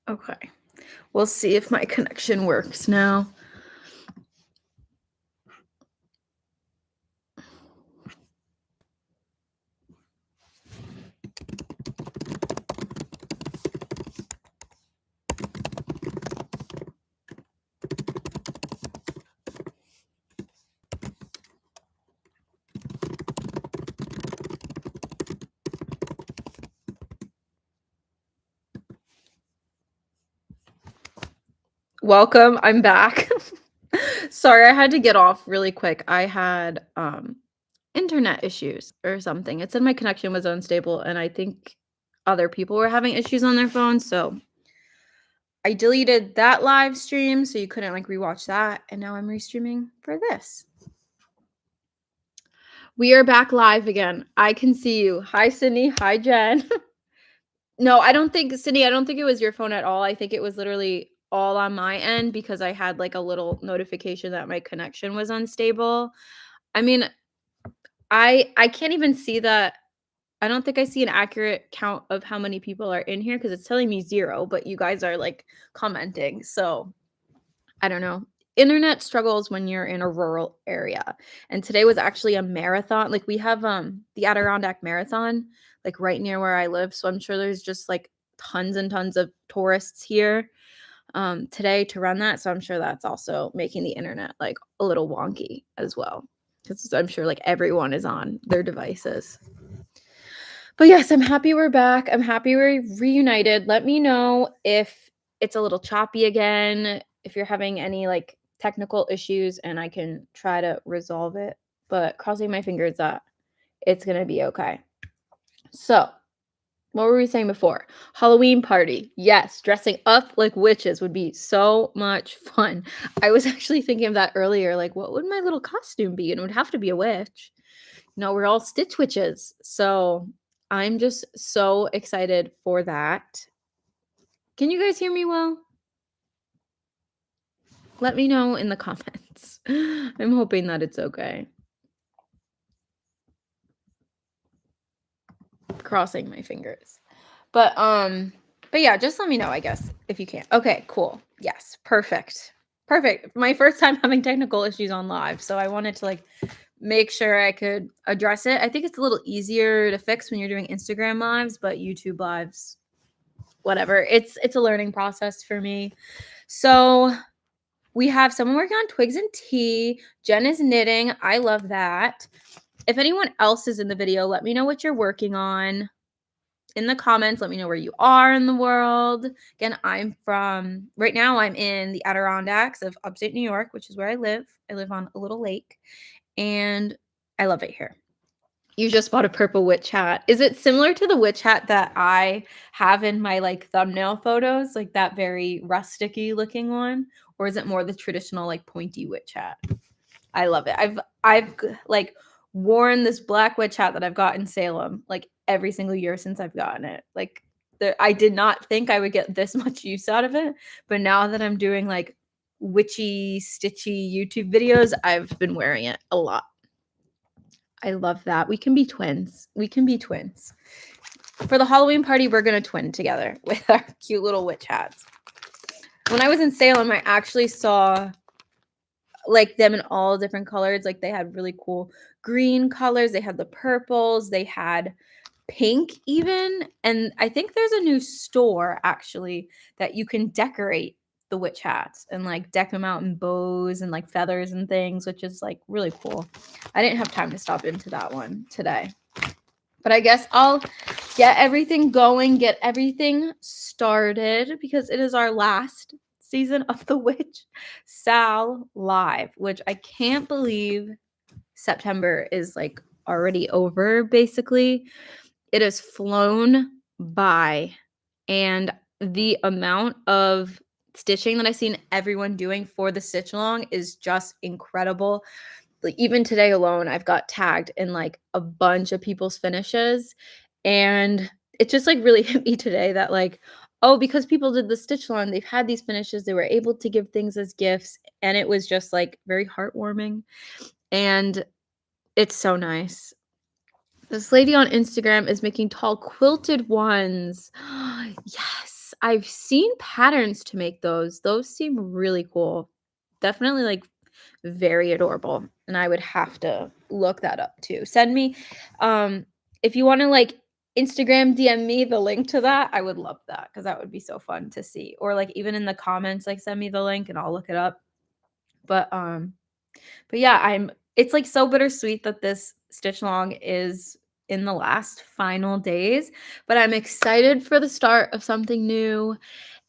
Okay. We'll see if my connection works now. Welcome. I'm back. Sorry, I had to get off really quick. I had internet issues or something. It said my connection was unstable and I think other people were having issues on their phones, so I deleted that live stream so you couldn't like rewatch that, and now I'm restreaming for this. We are back live again. I can see you. Hi Sydney. Hi Jen. No, I don't think Sydney, I don't think it was your phone at all. I think it was literally all on my end because I had like a little notification that my connection was unstable. I mean, I can't even see that. I don't think I see an accurate count of how many people are in here because it's telling me 0, but you guys are like commenting. So I don't know. Internet struggles when you're in a rural area. And today was actually a marathon. Like we have the Adirondack Marathon like right near where I live. So I'm sure there's just like tons and tons of tourists here today to run that. So I'm sure that's also making the internet like a little wonky as well. Because I'm sure like everyone is on their devices. But yes, I'm happy we're back. I'm happy we're reunited. Let me know if it's a little choppy again, if you're having any like technical issues, and I can try to resolve it. But crossing my fingers that it's going to be okay. So, what were we saying before? Halloween party. Yes, dressing up like witches would be so much fun. I was actually thinking of that earlier. Like, what would my little costume be? And it would have to be a witch. No, we're all Stitch witches. So I'm just so excited for that. Can you guys hear me well? Let me know in the comments. I'm hoping that it's okay. Crossing my fingers. But yeah, just let me know, I guess, if you can. Okay, cool. Yes, perfect. Perfect. My first time having technical issues on live, so I wanted to like make sure I could address it. I think it's a little easier to fix when you're doing Instagram lives, but YouTube lives, whatever. It's a learning process for me. So we have someone working on twigs and tea. Jen is knitting. I love that. If anyone else is in the video, let me know what you're working on in the comments. Let me know where you are in the world. Again, right now I'm in the Adirondacks of upstate New York, which is where I live. I live on a little lake, and I love it here. You just bought a purple witch hat. Is it similar to the witch hat that I have in my like thumbnail photos, like that very rusticy looking one? Or is it more the traditional like pointy witch hat? I love it. I've like worn this black witch hat that I've got in Salem like every single year since I've gotten it. Like I did not think I would get this much use out of it, but now that I'm doing like witchy, stitchy YouTube videos, I've been wearing it a lot. I love that. We can be twins. We can be twins. For the Halloween party, we're going to twin together with our cute little witch hats. When I was in Salem, I actually saw like them in all different colors. Like they had really cool green colors. They had the purples. They had pink even. And I think there's a new store actually that you can decorate the witch hats and like deck them out in bows and like feathers and things, which is like really cool. I didn't have time to stop into that one today. But I guess I'll get everything going, get everything started because it is our last season of The Witch Sal live, which I can't believe September is like already over basically. It has flown by, and the amount of stitching that I've seen everyone doing for the Stitchalong is just incredible. Like even today alone, I've got tagged in like a bunch of people's finishes, and it just like really hit me today that like, oh, because people did the Stitchalong, they've had these finishes, they were able to give things as gifts, and it was just like very heartwarming, and it's so nice. This lady on Instagram is making tall quilted ones. Yes, I've seen patterns to make those. Those seem really cool. Definitely like very adorable. And I would have to look that up too. Send me if you want to like Instagram DM me the link to that. I would love that because that would be so fun to see. Or like even in the comments, like send me the link and I'll look it up. But yeah, it's like so bittersweet that this stitch along is in the last final days, but I'm excited for the start of something new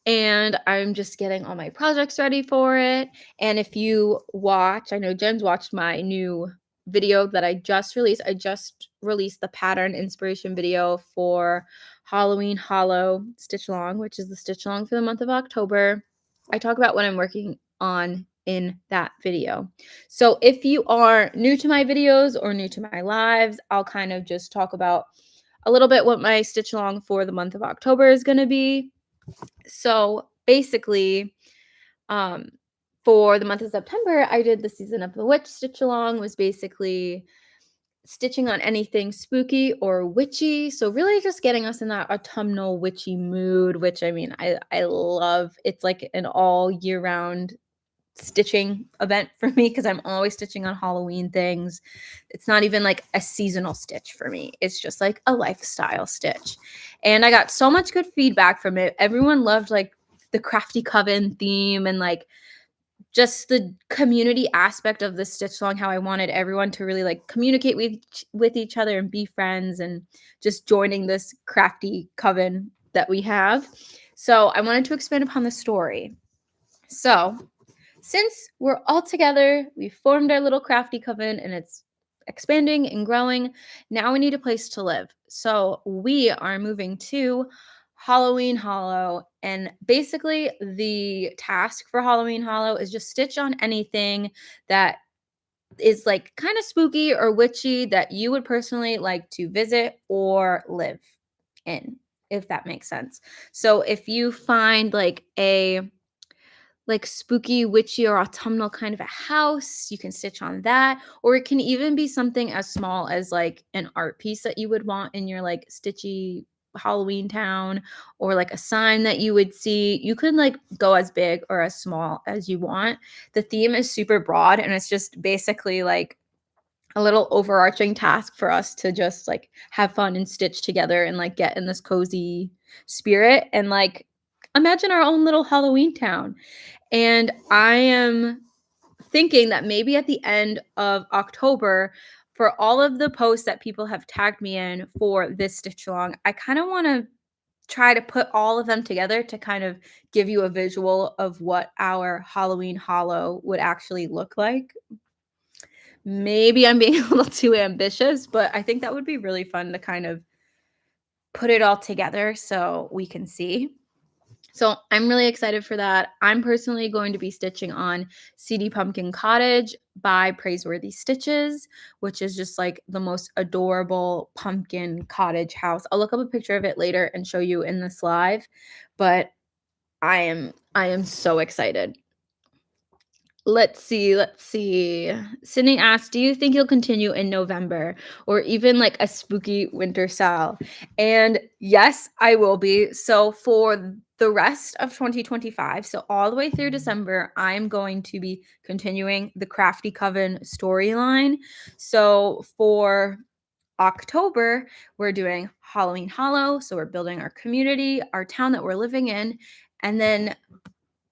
and I'm just getting all my projects ready for it. And if you watch, I know Jen's watched my new video that I just released. I just released the pattern inspiration video for Halloween Hollow Stitch Along, which is the Stitch Along for the month of October. I talk about what I'm working on in that video. So if you are new to my videos or new to my lives, I'll kind of just talk about a little bit what my Stitch Along for the month of October is going to be. So basically, um, for the month of September, I did the Season of the Witch Stitch Along, was basically stitching on anything spooky or witchy. So really just getting us in that autumnal witchy mood, which I mean, I love. It's like an all year round stitching event for me because I'm always stitching on Halloween things. It's not even like a seasonal stitch for me. It's just like a lifestyle stitch. And I got so much good feedback from it. Everyone loved like the Crafty Coven theme and like just the community aspect of the stitch along, how I wanted everyone to really like communicate with each other and be friends and just joining this crafty coven that we have. So I wanted to expand upon the story. So since we're all together, we formed our little crafty coven and it's expanding and growing, now we need a place to live. So we are moving to Halloween Hollow. And basically, the task for Halloween Hollow is just stitch on anything that is like kind of spooky or witchy that you would personally like to visit or live in, if that makes sense. So if you find like spooky, witchy, or autumnal kind of a house, you can stitch on that. Or it can even be something as small as like an art piece that you would want in your like stitchy Halloween town, or like a sign that you would see. You could like go as big or as small as you want. The theme is super broad and it's just basically like a little overarching task for us to just like have fun and stitch together and like get in this cozy spirit and like imagine our own little Halloween town. And I am thinking that maybe at the end of October, for all of the posts that people have tagged me in for this stitch along, I kind of want to try to put all of them together to kind of give you a visual of what our Halloween Hollow would actually look like. Maybe I'm being a little too ambitious, but I think that would be really fun to kind of put it all together so we can see. So I'm really excited for that. I'm personally going to be stitching on CD Pumpkin Cottage by Praiseworthy Stitches, which is just like the most adorable pumpkin cottage house. I'll look up a picture of it later and show you in this live, but I am so excited. Let's see. Sydney asked, do you think you'll continue in November or even like a spooky winter style? And yes, I will be. So for the rest of 2025, so all the way through December, I'm going to be continuing the Crafty Coven storyline. So for October, we're doing Halloween Hollow. So we're building our community, our town that we're living in. And then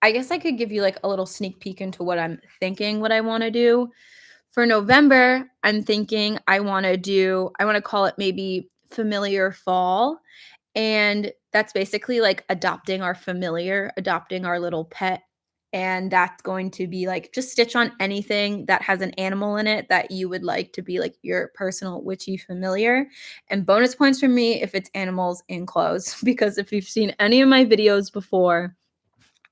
I guess I could give you like a little sneak peek into what I'm thinking, what I want to do. For November, I'm thinking I want to call it maybe Familiar Fall. And that's basically like adopting our familiar, adopting our little pet. And that's going to be like just stitch on anything that has an animal in it that you would like to be like your personal witchy familiar. And bonus points from me if it's animals in clothes, because if you've seen any of my videos before,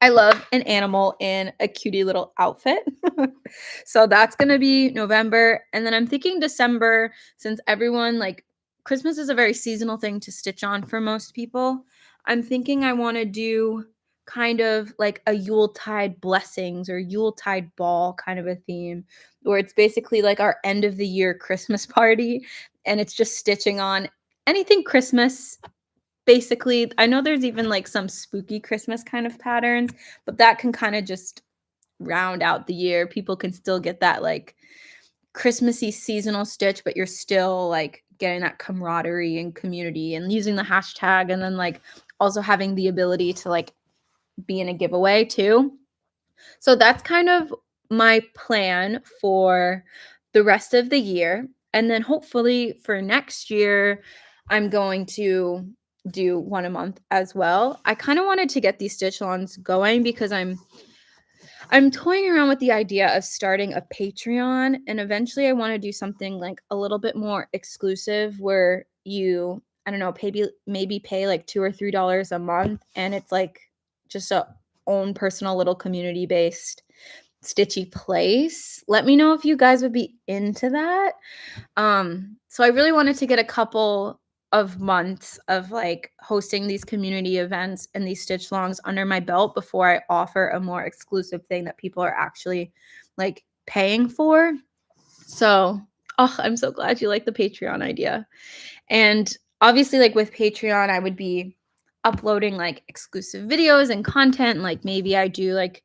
I love an animal in a cutie little outfit. So that's going to be November. And then I'm thinking December, since everyone like Christmas is a very seasonal thing to stitch on for most people. I'm thinking I want to do kind of like a Yuletide blessings or Yuletide ball kind of a theme, where it's basically like our end of the year Christmas party. And it's just stitching on anything Christmas basically, I know there's even like some spooky Christmas kind of patterns, but that can kind of just round out the year. People can still get that like Christmassy seasonal stitch, but you're still like getting that camaraderie and community and using the hashtag, and then like also having the ability to like be in a giveaway too. So that's kind of my plan for the rest of the year. And then hopefully for next year, I'm going to do one a month as well. I kind of wanted to get these stitch-alongs going because I'm toying around with the idea of starting a Patreon, and eventually I want to do something like a little bit more exclusive where you, I don't know, maybe pay like $2 or $3 a month, and it's like just a own personal little community based stitchy place. Let me know if you guys would be into that. So I really wanted to get a couple of months of like hosting these community events and these stitch-alongs under my belt before I offer a more exclusive thing that people are actually like paying for. So, oh, I'm so glad you like the Patreon idea. And obviously, like with Patreon, I would be uploading like exclusive videos and content. Like maybe I do like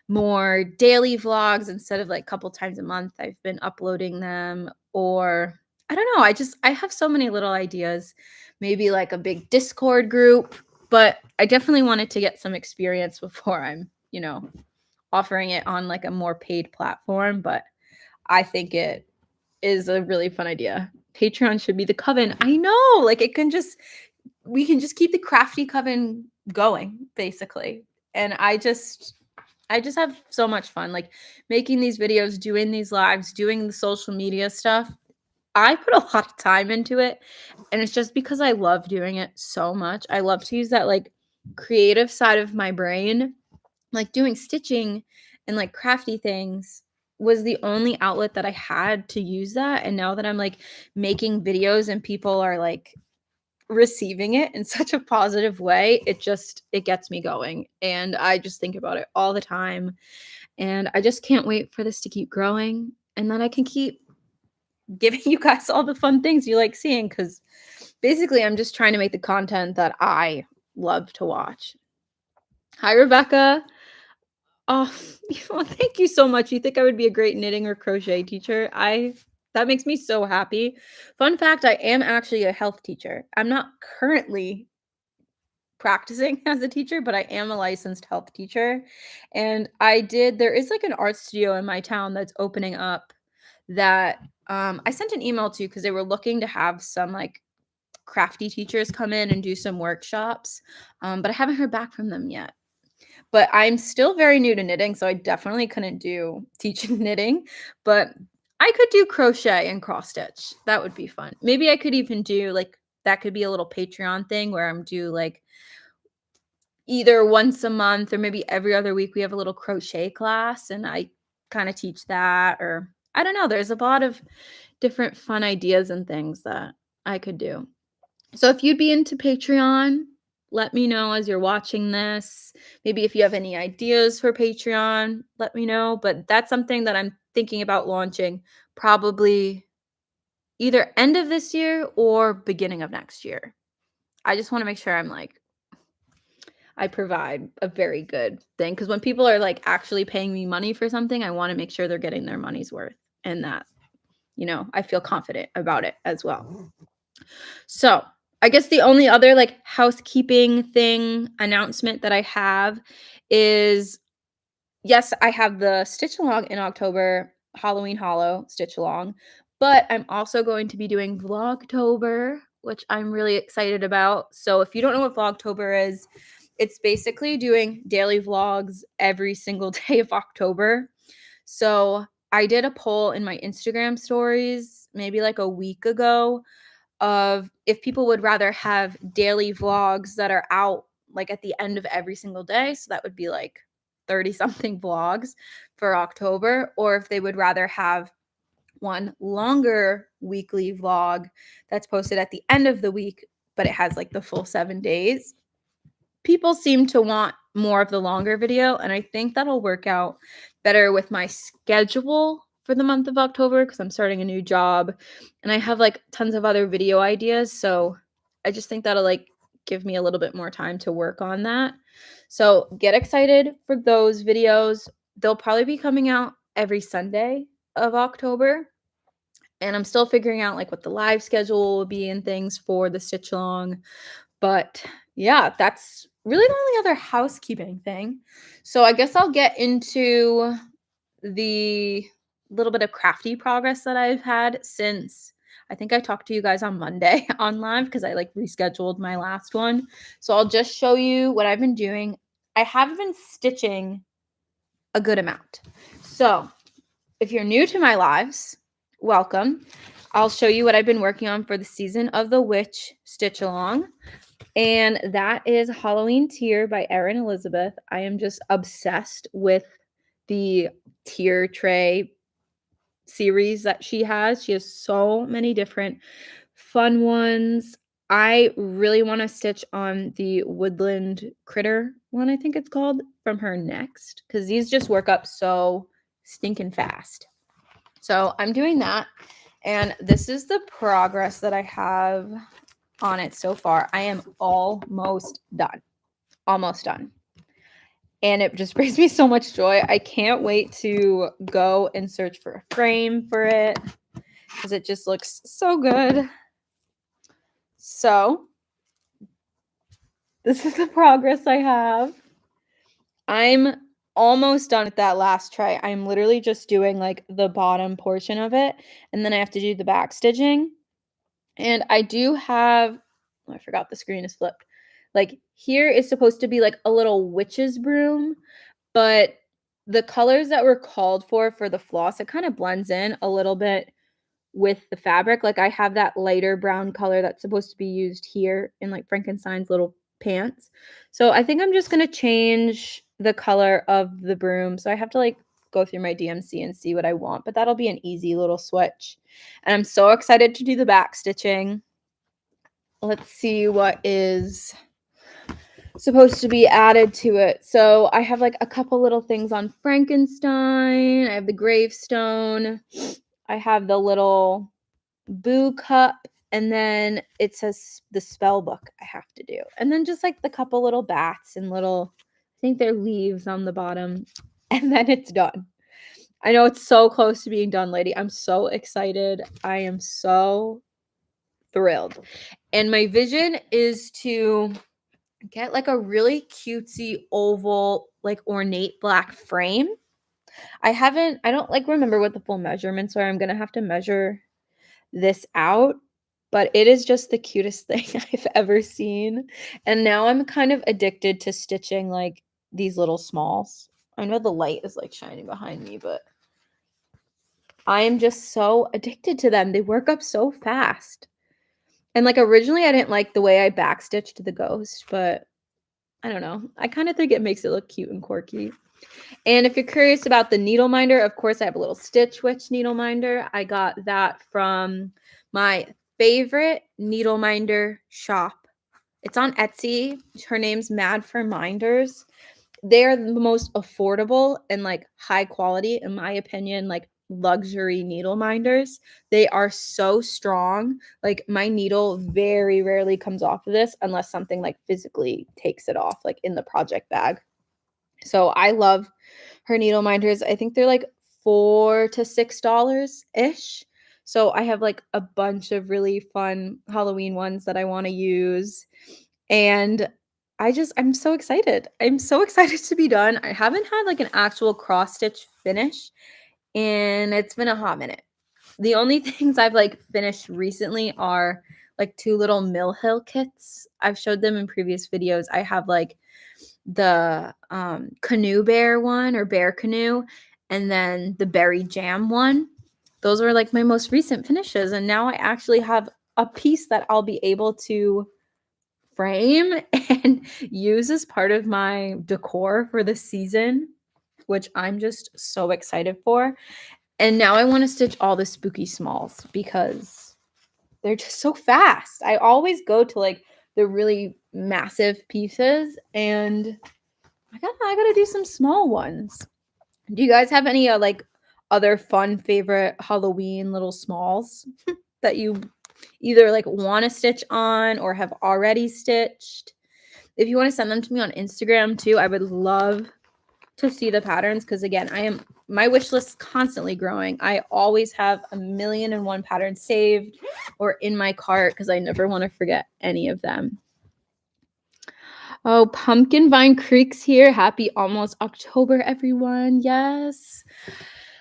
more daily vlogs instead of like a couple times a month. I've been uploading them, or I don't know. I have so many little ideas. Maybe like a big Discord group, but I definitely wanted to get some experience before I'm, offering it on like a more paid platform. But I think it is a really fun idea. Patreon should be the Coven. I know, like we can just keep the Crafty Coven going, basically. And I just have so much fun, like making these videos, doing these lives, doing the social media stuff. I put a lot of time into it, and it's just because I love doing it so much. I love to use that like creative side of my brain, like doing stitching and like crafty things was the only outlet that I had to use that. And now that I'm like making videos and people are like receiving it in such a positive way, it gets me going. And I just think about it all the time. And I just can't wait for this to keep growing, and then I can keep giving you guys all the fun things you like seeing, because basically I'm just trying to make the content that I love to watch. Hi, Rebecca. Oh, well, thank you so much. You think I would be a great knitting or crochet teacher? That makes me so happy. Fun fact, I am actually a health teacher. I'm not currently practicing as a teacher, but I am a licensed health teacher. And there is like an art studio in my town that's opening up that I sent an email to because they were looking to have some like crafty teachers come in and do some workshops. But I haven't heard back from them yet. But I'm still very new to knitting, so I definitely couldn't do teaching knitting, but I could do crochet and cross stitch. That would be fun. Maybe I could even do like that could be a little Patreon thing where I'm do like either once a month or maybe every other week we have a little crochet class and I kind of teach that, or I don't know, there's a lot of different fun ideas and things that I could do. So if you'd be into Patreon, let me know as you're watching this. Maybe if you have any ideas for Patreon, let me know. But that's something that I'm thinking about launching probably either end of this year or beginning of next year. I just want to make sure I provide a very good thing, because when people are like actually paying me money for something, I want to make sure they're getting their money's worth, and that, I feel confident about it as well. So I guess the only other like housekeeping thing announcement that I have is, yes, I have the Stitch Along in October, Halloween Hollow Stitch Along, but I'm also going to be doing Vlogtober, which I'm really excited about. So if you don't know what Vlogtober is, it's basically doing daily vlogs every single day of October. So I did a poll in my Instagram stories maybe like a week ago of if people would rather have daily vlogs that are out like at the end of every single day. So that would be like 30 something vlogs for October, or if they would rather have one longer weekly vlog that's posted at the end of the week, but it has like the full 7 days. People seem to want more of the longer video, and I think that'll work out better with my schedule for the month of October because I'm starting a new job and I have like tons of other video ideas. So I just think that'll like give me a little bit more time to work on that. So get excited for those videos. They'll probably be coming out every Sunday of October. And I'm still figuring out like what the live schedule will be and things for the stitch along. But yeah, that's really the only other housekeeping thing. So I guess I'll get into the little bit of crafty progress that I've had since I think I talked to you guys on Monday on live because I like rescheduled my last one. So I'll just show you what I've been doing. I have been stitching a good amount. So if you're new to my lives, welcome. I'll show you what I've been working on for the Season of the Witch Stitch Along. And that is Halloween Tier by Erin Elizabeth. I am just obsessed with the tier tray series that she has. She has so many different fun ones. I really want to stitch on the Woodland Critter one, I think it's called, from her next, because these just work up so stinking fast. So I'm doing that. And this is the progress that I have on it so far. I am almost done. Almost done. And it just brings me so much joy. I can't wait to go and search for a frame for it because it just looks so good. So this is the progress I have. I'm almost done with that last tray. I'm literally just doing like the bottom portion of it, and then I have to do the back stitching. And I do have, oh, I forgot the screen is flipped. Like here is supposed to be like a little witch's broom, but the colors that were called for the floss, it kind of blends in a little bit with the fabric. Like I have that lighter brown color that's supposed to be used here in like Frankenstein's little pants. So I think I'm just going to change the color of the broom. So I have to like go through my DMC and see what I want, but that'll be an easy little switch. And I'm so excited to do the back stitching. Let's see what is supposed to be added to it. So I have like a couple little things on Frankenstein. I have the gravestone. I have the little boo cup, and then it says the spell book I have to do. And then just like the couple little bats and little, I think they're leaves on the bottom. And then it's done. I know it's so close to being done, lady. I'm so excited. I am so thrilled. And my vision is to get like a really cutesy oval, like ornate black frame. I don't like remember what the full measurements are. I'm going to have to measure this out, but it is just the cutest thing I've ever seen. And now I'm kind of addicted to stitching like these little smalls. I know the light is like shining behind me, but I am just so addicted to them. They work up so fast. And like originally I didn't like the way I backstitched the ghost, but I don't know. I kind of think it makes it look cute and quirky. And if you're curious about the needle minder, of course, I have a little Stitch Witch needle minder. I got that from my favorite needle minder shop. It's on Etsy. Her name's Mad for Minders. They are the most affordable and like high quality, in my opinion, like luxury needle minders. They are so strong. Like my needle very rarely comes off of this unless something like physically takes it off, like in the project bag. So I love her needle minders. I think they're like $4 to $6 ish. So I have like a bunch of really fun Halloween ones that I want to use. And I'm so excited. I'm so excited to be done. I haven't had like an actual cross stitch finish, and it's been a hot minute. The only things I've like finished recently are like 2 little Mill Hill kits. I've showed them in previous videos. I have like the canoe bear one, or bear canoe, and then the berry jam one. Those were like my most recent finishes, and now I actually have a piece that I'll be able to frame and use as part of my decor for the season, which I'm just so excited for. And now I want to stitch all the spooky smalls because they're just so fast. I always go to like the really massive pieces, and I gotta do some small ones. Do you guys have any like other fun favorite Halloween little smalls that you either like want to stitch on or have already stitched. If you want to send them to me on Instagram too, I would love to see the patterns because again, my wish list is constantly growing. I always have 1,000,001 patterns saved or in my cart because I never want to forget any of them. Oh, Pumpkin Vine Creek's here. Happy almost October, everyone. Yes.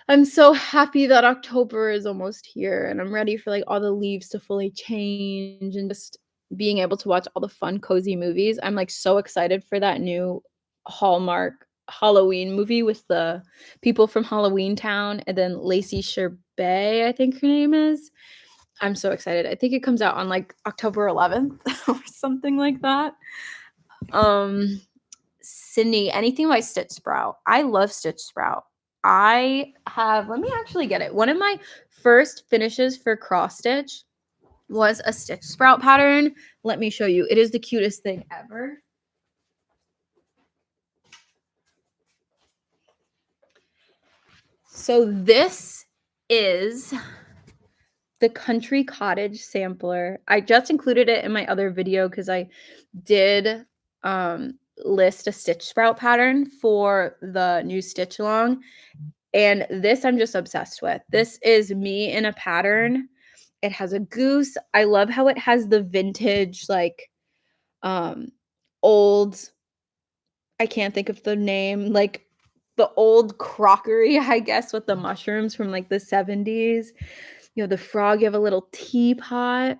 I'm so happy that October is almost here and I'm ready for like all the leaves to fully change and just being able to watch all the fun, cozy movies. I'm like so excited for that new Hallmark Halloween movie with the people from Halloween Town and then Lacey Sherbet, I think her name is. I'm so excited. I think it comes out on like October 11th or something like that. Sydney, anything by Stitch Sprout. I love Stitch Sprout. Let me actually get it. One of my first finishes for cross stitch was a Stitch Sprout pattern. Let me show you. It is the cutest thing ever. So this is the Country Cottage sampler. I just included it in my other video because I did list a Stitch Sprout pattern for the new Stitchalong. And this I'm just obsessed with. This is me in a pattern. It has a goose. I love how it has the vintage, like, old, I can't think of the name, like the old crockery, I guess, with the mushrooms from like the 70s. You know, the frog, you have a little teapot.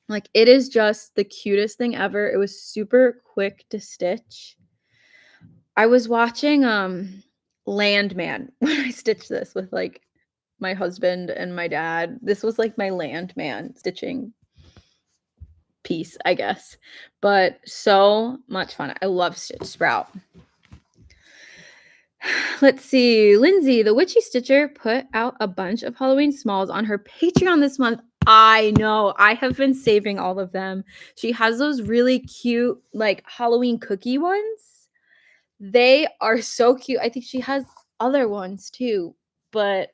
Like, it is just the cutest thing ever. It was super quick to stitch. I was watching Landman when I stitched this with like my husband and my dad. This was like my Landman stitching piece, I guess. But so much fun. I love Stitch Sprout. Let's see. Lindsay, the Witchy Stitcher, put out a bunch of Halloween smalls on her Patreon this month. I know. I have been saving all of them. She has those really cute, like, Halloween cookie ones. They are so cute. I think she has other ones too, but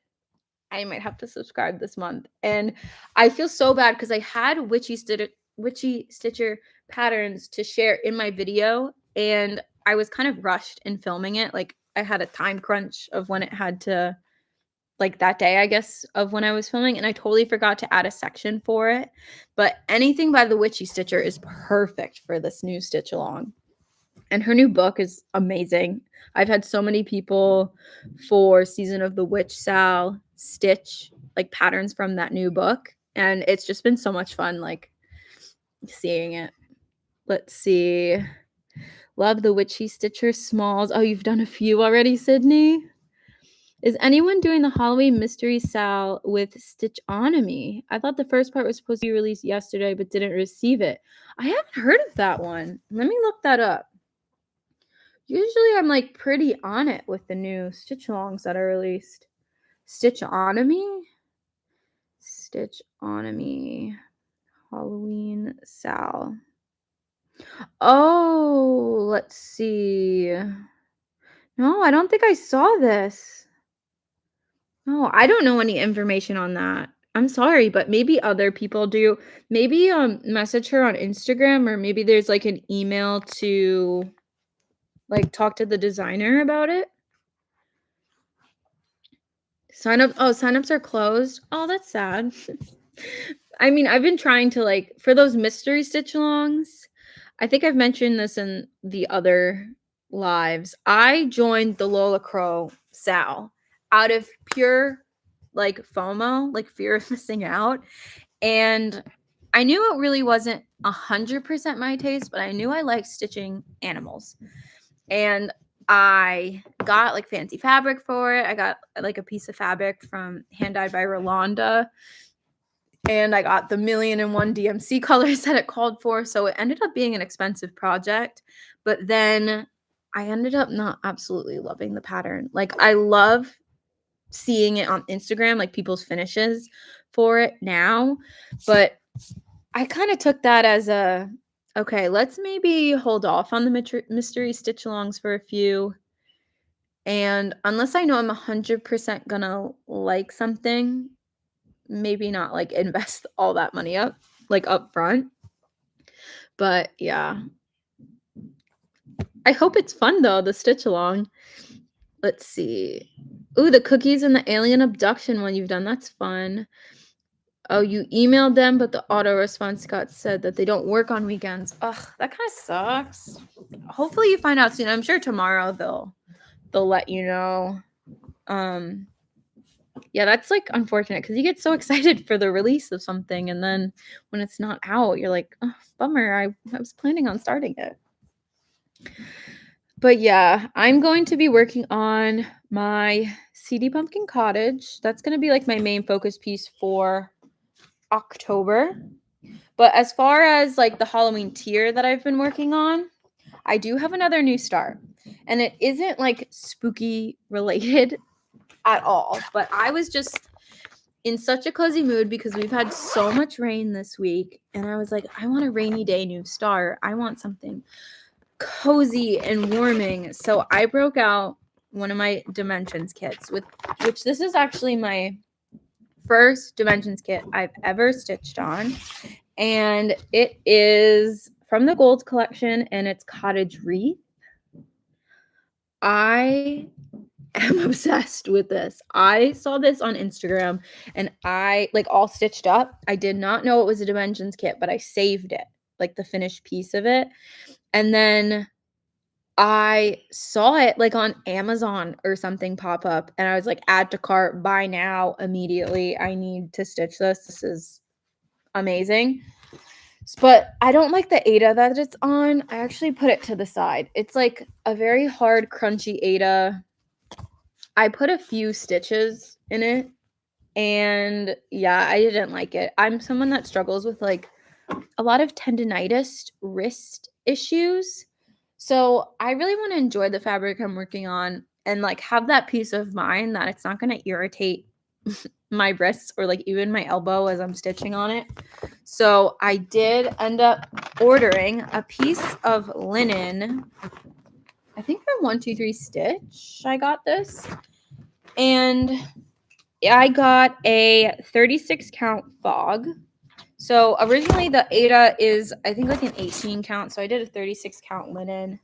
I might have to subscribe this month. And I feel so bad because I had Witchy Stitcher patterns to share in my video, and I was kind of rushed in filming it. Like, I had a time crunch of when it had to, like, that day, I guess, of when I was filming, and I totally forgot to add a section for it. But anything by the Witchy Stitcher is perfect for this new stitch along. And her new book is amazing. I've had so many people for Season of the Witch Sal stitch like patterns from that new book. And it's just been so much fun, like, seeing it. Let's see. Love the Witchy Stitcher smalls. Oh, you've done a few already, Sydney? Is anyone doing the Halloween Mystery Sal with Stitchonomy? I thought the first part was supposed to be released yesterday, but didn't receive it. I haven't heard of that one. Let me look that up. Usually I'm like pretty on it with the new Stitchalongs that are released. Stitchonomy? Stitchonomy. Halloween Sal. Oh, let's see. No, I don't think I saw this. No, I don't know any information on that. I'm sorry, but maybe other people do. Maybe message her on Instagram, or maybe there's like an email to like talk to the designer about it. Signups are closed. Oh, that's sad. I mean, I've been trying to, like, for those mystery stitch-alongs, I think I've mentioned this in the other lives. I joined the Lola Crow Sal out of pure, like, FOMO, like, fear of missing out, and I knew it really wasn't 100% my taste, but I knew I liked stitching animals. And I got like fancy fabric for it. I got like a piece of fabric from Hand Dyed by Rolanda. And I got the 1,000,001 DMC colors that it called for. So it ended up being an expensive project. But then I ended up not absolutely loving the pattern. Like, I love seeing it on Instagram, like people's finishes for it now. But I kind of took that as a, okay, let's maybe hold off on the mystery stitch-alongs for a few. And unless I know I'm 100% gonna like something, maybe not like invest all that money up front. But yeah, I hope it's fun though, the Stitchalong. Let's see. Ooh, the cookies and the alien abduction one you've done. That's fun. Oh, you emailed them, but the auto response got said that they don't work on weekends. Ugh, that kind of sucks. Hopefully you find out soon. I'm sure tomorrow they'll let you know. Yeah, that's like unfortunate because you get so excited for the release of something, and then when it's not out, you're like, oh, bummer. I was planning on starting it. But yeah, I'm going to be working on my CD Pumpkin Cottage. That's going to be like my main focus piece for October. But as far as like the Halloween tier that I've been working on, I do have another new start. And it isn't like spooky related at all. But I was just in such a cozy mood because we've had so much rain this week. And I was like, I want a rainy day new start. I want something cozy and warming. So I broke out one of my Dimensions kits, which this is actually my first Dimensions kit I've ever stitched on. And it is from the Gold collection, and it's Cottage Wreath. I am obsessed with this. I saw this on Instagram, and I like all stitched up. I did not know it was a Dimensions kit, but I saved it, like the finished piece of it. And then I saw it like on Amazon or something pop up, and I was like, add to cart, buy now, immediately. I need to stitch this. This is amazing. But I don't like the Aida that it's on. I actually put it to the side. It's like a very hard, crunchy Aida. I put a few stitches in it, and yeah, I didn't like it. I'm someone that struggles with like a lot of tendinitis wrist issues. So I really want to enjoy the fabric I'm working on and like have that peace of mind that it's not going to irritate my wrists or like even my elbow as I'm stitching on it. So I did end up ordering a piece of linen. I think from 123 Stitch I got this. And I got a 36 count fog. So originally the Aida is, I think, like an 18 count. So I did a 36 count linen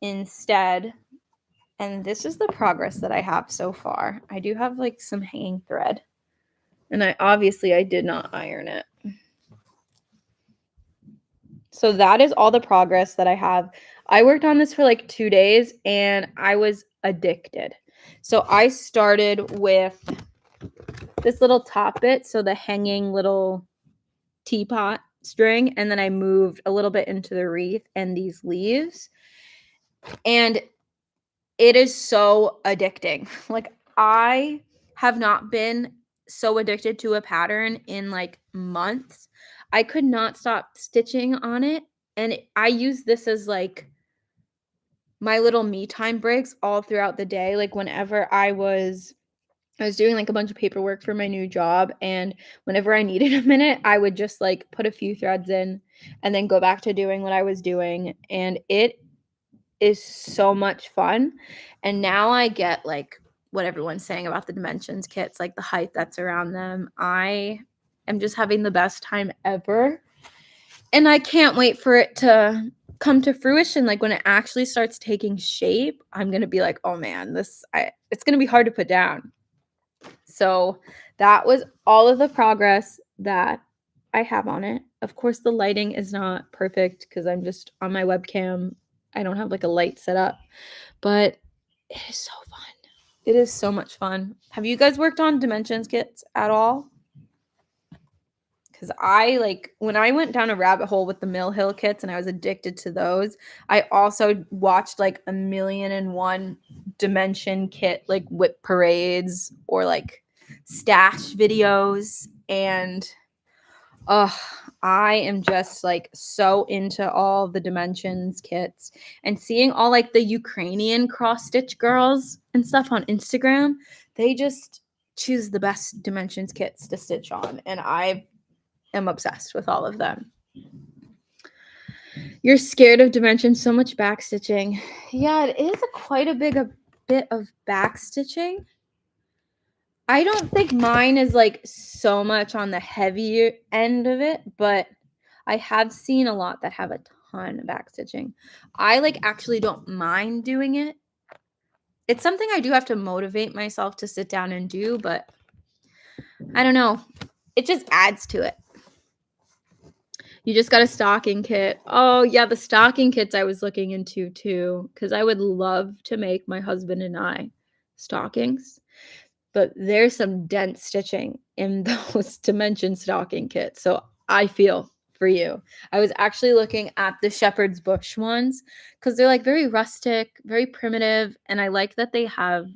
instead. And this is the progress that I have so far. I do have like some hanging thread. And I did not iron it. So that is all the progress that I have. I worked on this for like 2 days and I was addicted. So I started with this little top bit. So the hanging little teapot string, and then I moved a little bit into the wreath and these leaves, and it is so addicting. Like I have not been so addicted to a pattern in like months. I could not stop stitching on it, and I use this as like my little me time breaks all throughout the day. Like whenever I was doing like a bunch of paperwork for my new job, and whenever I needed a minute, I would just like put a few threads in and then go back to doing what I was doing. And it is so much fun. And now I get like what everyone's saying about the Dimensions kits, like the hype that's around them. I am just having the best time ever. And I can't wait for it to come to fruition. Like when it actually starts taking shape, I'm going to be like, oh man, it's going to be hard to put down. So that was all of the progress that I have on it. Of course, the lighting is not perfect because I'm just on my webcam. I don't have like a light set up, but it is so fun. It is so much fun. Have you guys worked on Dimensions kits at all? Because I like when I went down a rabbit hole with the Mill Hill kits and I was addicted to those, I also watched like 1,000,001 Dimension kit like whip parades or like stash videos, and I am just like so into all the Dimensions kits, and seeing all like the Ukrainian cross stitch girls and stuff on Instagram. They just choose the best Dimensions kits to stitch on, and I am obsessed with all of them. You're scared of Dimensions, so much backstitching. Yeah, it is quite a bit of backstitching. I don't think mine is like so much on the heavier end of it, but I have seen a lot that have a ton of backstitching. I like actually don't mind doing it. It's something I do have to motivate myself to sit down and do, but I don't know. It just adds to it. You just got a stocking kit. Oh, yeah, the stocking kits I was looking into too, because I would love to make my husband and I stockings. But there's some dense stitching in those dimension stocking kits. So I feel for you. I was actually looking at the Shepherd's Bush ones because they're like very rustic, very primitive. And I like that they have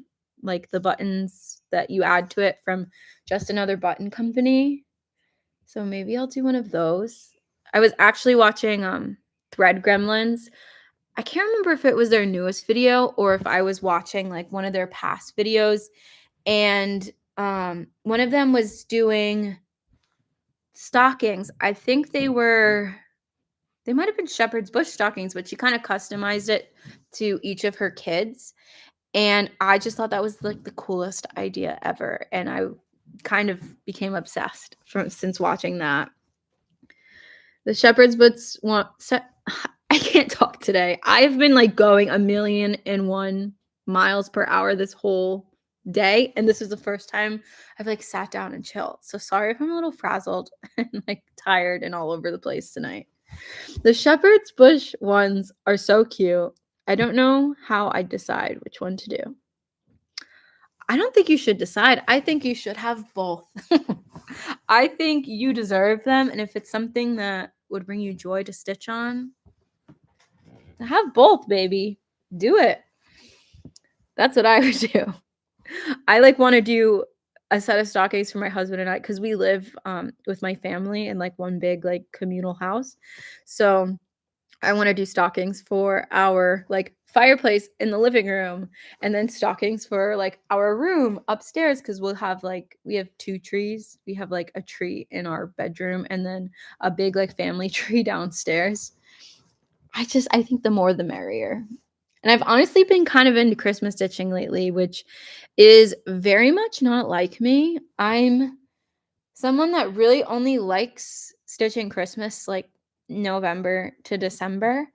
like the buttons that you add to it from Just Another Button Company. So maybe I'll do one of those. I was actually watching Thread Gremlins. I can't remember if it was their newest video or if I was watching like one of their past videos, and one of them was doing stockings. I think they might have been Shepherd's Bush stockings, but she kind of customized it to each of her kids. And I just thought that was like the coolest idea ever. And I kind of became obsessed since watching that. The Shepherd's Bush want. I can't talk today. I've been like going 1,000,001 miles per hour this whole day, and this is the first time I've like sat down and chilled. So sorry if I'm a little frazzled and like tired and all over the place tonight. The Shepherd's Bush ones are so cute. I don't know how I decide which one to do. I don't think you should decide. I think you should have both. I think you deserve them, and if it's something that would bring you joy to stitch on, have both, baby. Do it. That's what I would do. I like want to do a set of stockings for my husband and I because we live with my family in like one big like communal house. So I want to do stockings for our like fireplace in the living room, and then stockings for like our room upstairs because we have 2 trees. We have like a tree in our bedroom and then a big like family tree downstairs. I think the more the merrier. And I've honestly been kind of into Christmas stitching lately, which is very much not like me. I'm someone that really only likes stitching Christmas like November to December.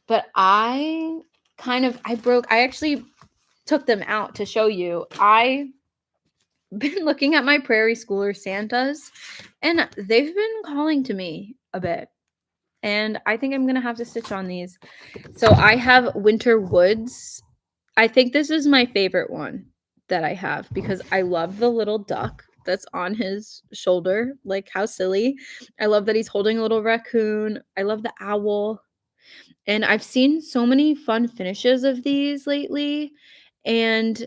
But I actually took them out to show you. I been looking at my Prairie schooler Santas, and they've been calling to me a bit. And I think I'm going to have to stitch on these. So I have Winter Woods. I think this is my favorite one that I have because I love the little duck that's on his shoulder. Like, how silly. I love that he's holding a little raccoon. I love the owl. And I've seen so many fun finishes of these lately. And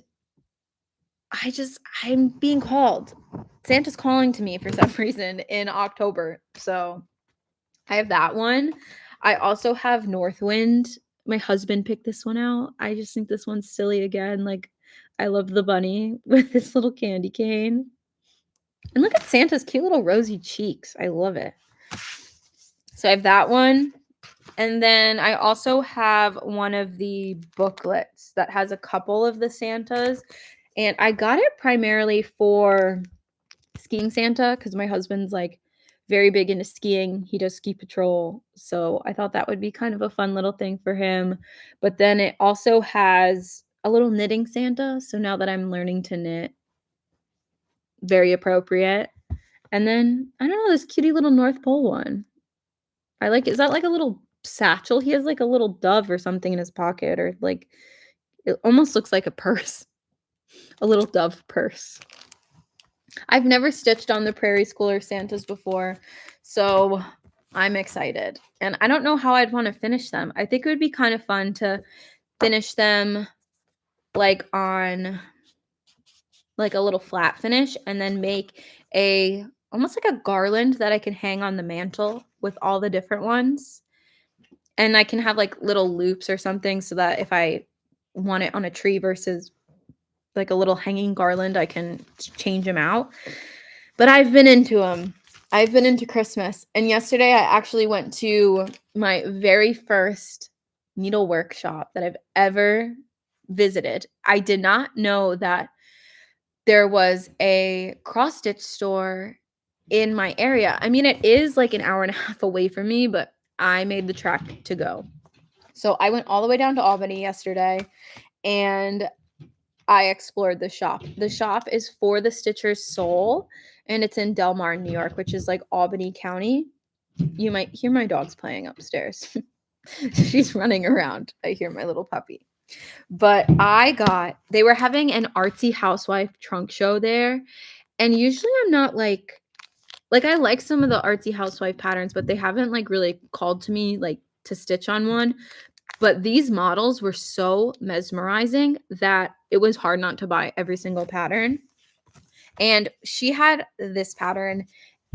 I'm being called. Santa's calling to me for some reason in October. So I have that one. I also have Northwind. My husband picked this one out. I just think this one's silly again. Like, I love the bunny with this little candy cane. And look at Santa's cute little rosy cheeks. I love it. So I have that one. And then I also have one of the booklets that has a couple of the Santas. And I got it primarily for skiing Santa because my husband's like very big into skiing. He does ski patrol. So I thought that would be kind of a fun little thing for him. But then it also has a little knitting Santa. So now that I'm learning to knit, very appropriate. And then I don't know, this cutie little North Pole one. Is that like a little satchel? He has like a little dove or something in his pocket, or like it almost looks like a purse. A little dove purse. I've never stitched on the Prairie Schooler Santas before, so I'm excited. And I don't know how I'd want to finish them. I think it would be kind of fun to finish them like on like a little flat finish and then make almost like a garland that I can hang on the mantle with all the different ones. And I can have like little loops or something so that if I want it on a tree versus like a little hanging garland, I can change them out. But I've been into them. I've been into Christmas. And yesterday I actually went to my very first needle workshop that I've ever visited. I did not know that there was a cross stitch store in my area. I mean, it is like an hour and a half away from me, but I made the trek to go. So I went all the way down to Albany yesterday and I explored the shop. The shop is For the Stitcher's Soul, and it's in Del Mar, New York, which is like Albany County. You might hear my dogs playing upstairs. She's running around. I hear my little puppy. But they were having an artsy housewife trunk show there. And usually I'm not like I like some of the artsy housewife patterns, but they haven't like really called to me like to stitch on one. But these models were so mesmerizing that it was hard not to buy every single pattern. And she had this pattern,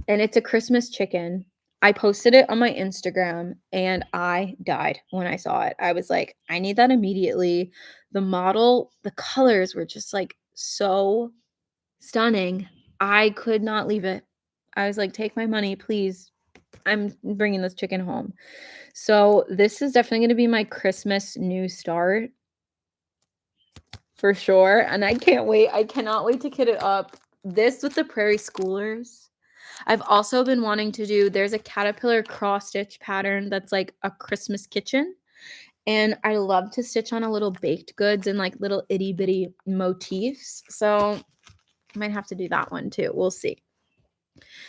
and it's a Christmas chicken. I posted it on my Instagram and I died when I saw it. I was like, I need that immediately. The model, the colors were just like so stunning. I could not leave it. I was like, take my money, please. I'm bringing this chicken home. So this is definitely going to be my Christmas new start for sure. And I can't wait. I cannot wait to kit it up. This with the Prairie Schoolers. I've also been wanting to do, there's a caterpillar cross stitch pattern that's like a Christmas kitchen. And I love to stitch on a little baked goods and like little itty bitty motifs. So I might have to do that one too. We'll see.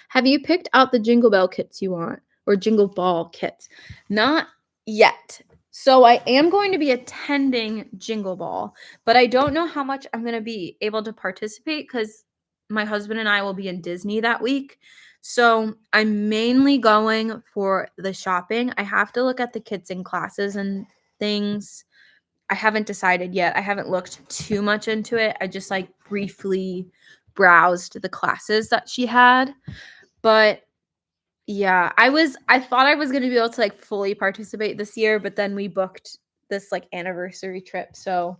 Have you picked out the Jingle Bell kits you want, or Jingle Ball kits? Not yet. So I am going to be attending Jingle Ball, but I don't know how much I'm going to be able to participate because my husband and I will be in Disney that week. So I'm mainly going for the shopping. I have to look at the kits and classes and things. I haven't decided yet. I haven't looked too much into it. I just like briefly browsed the classes that she had. But yeah, I thought I was going to be able to like fully participate this year, but then we booked this like anniversary trip. So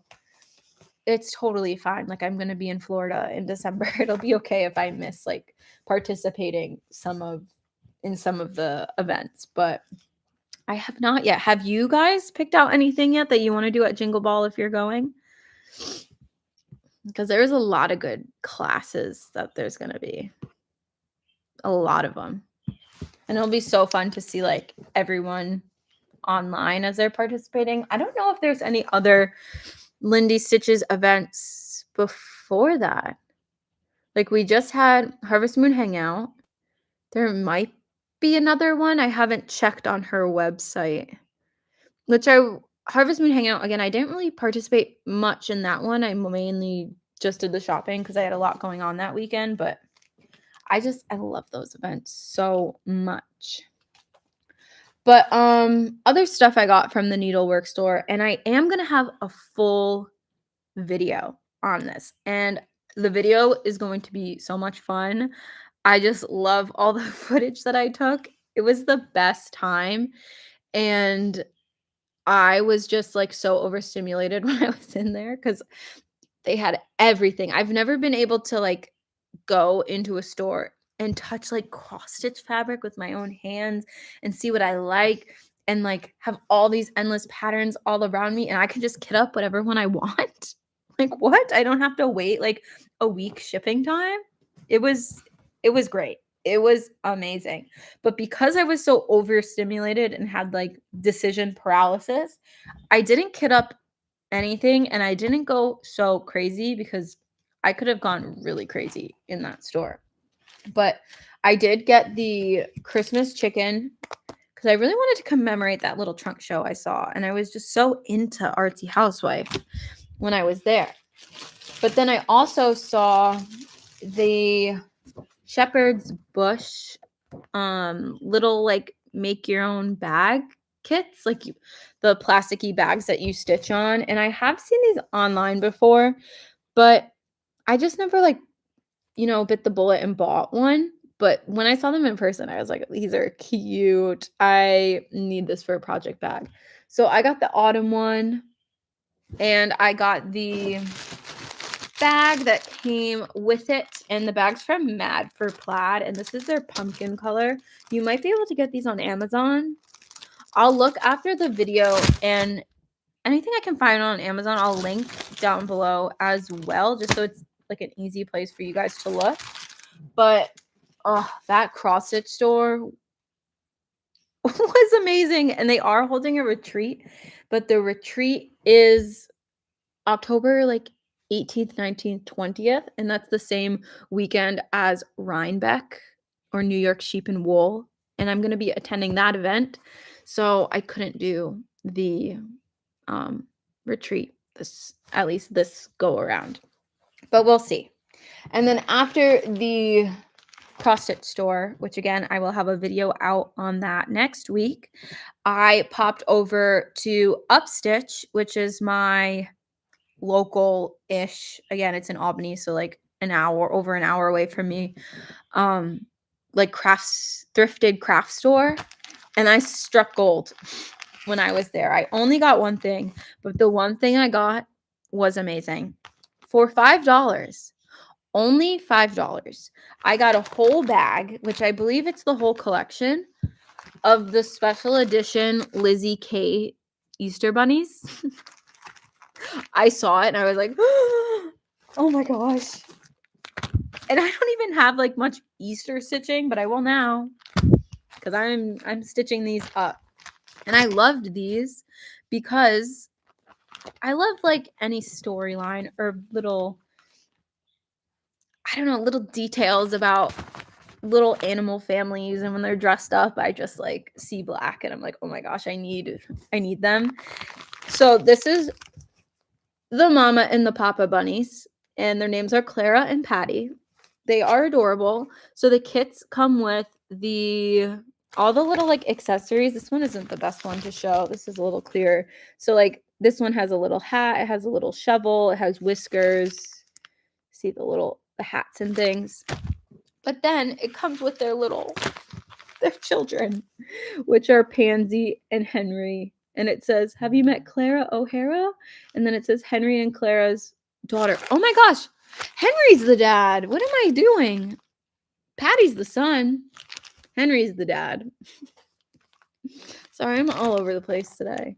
it's totally fine. Like I'm going to be in Florida in December. It'll be okay if I miss like participating in some of the events, but I have not yet. Have you guys picked out anything yet that you want to do at Jingle Ball if you're going? Because there's a lot of good classes that there's going to be. A lot of them. And it'll be so fun to see like everyone online as they're participating. I don't know if there's any other Lindy Stitches events before that. Like we just had Harvest Moon Hangout. There might be another one. I haven't checked on her website. Harvest Moon Hangout, again, I didn't really participate much in that one. I mainly just did the shopping because I had a lot going on that weekend, but I love those events so much. But other stuff I got from the needlework store, and I am going to have a full video on this. And the video is going to be so much fun. I just love all the footage that I took. It was the best time. And I was just like so overstimulated when I was in there because they had everything. I've never been able to like go into a store and touch like cross stitch fabric with my own hands and see what I like and like have all these endless patterns all around me and I can just kit up whatever one I want. Like what? I don't have to wait like a week shipping time. It was great. It was amazing. But because I was so overstimulated and had like decision paralysis, I didn't kit up anything and I didn't go so crazy because I could have gone really crazy in that store. But I did get the Christmas chicken because I really wanted to commemorate that little trunk show I saw. And I was just so into Artsy Housewife when I was there. But then I also saw the Shepards Bush little like make your own bag kits, like the plasticky bags that you stitch on. And I have seen these online before, but I just never like, bit the bullet and bought one. But when I saw them in person, I was like, these are cute. I need this for a project bag. So I got the autumn one and I got the bag that came with it. And the bag's from Mad for Plaid. And this is their pumpkin color. You might be able to get these on Amazon. I'll look after the video and anything I can find on Amazon, I'll link down below as well, just so it's like an easy place for you guys to look. But that cross stitch store was amazing. And they are holding a retreat, but the retreat is October like 18th, 19th, 20th. And that's the same weekend as Rhinebeck or New York Sheep and Wool. And I'm going to be attending that event. So I couldn't do the retreat at least this go around. But we'll see. And then after the cross stitch store, which again, I will have a video out on that next week, I popped over to Upstitch, which is my local-ish. Again, it's in Albany, so like over an hour away from me. Like thrifted craft store. And I struck gold when I was there. I only got one thing, but the one thing I got was amazing. For $5. Only $5. I got a whole bag, which I believe it's the whole collection of the special edition Lizzie K Easter bunnies. I saw it and I was like, oh my gosh. And I don't even have like much Easter stitching, but I will now because I'm stitching these up. And I loved these because I love like any storyline or little, I don't know, little details about little animal families. And when they're dressed up, I just like see black and I'm like, oh my gosh, I need them. So this is the mama and the papa bunnies, and their names are Clara and Patty. They are adorable. So the kits come with all the little like accessories. This one isn't the best one to show. This is a little clearer. So like this one has a little hat, it has a little shovel, it has whiskers. See the hats and things. But then it comes with their children, which are Pansy and Henry. And it says, have you met Clara O'Hara? And then it says Henry and Clara's daughter. Oh my gosh, Henry's the dad. What am I doing? Patty's the son. Henry's the dad. Sorry, I'm all over the place today.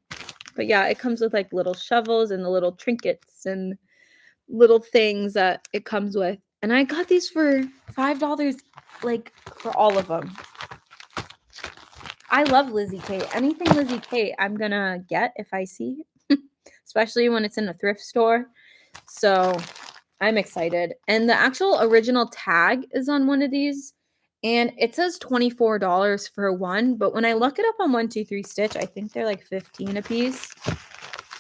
But yeah, it comes with like little shovels and the little trinkets and little things that it comes with. And I got these for $5, like for all of them. I love Lizzie K. Anything Lizzie K, I'm gonna get if I see, especially when it's in a thrift store. So I'm excited. And the actual original tag is on one of these, and it says $24 for one. But when I look it up on 123 Stitch, I think they're like $15 a piece.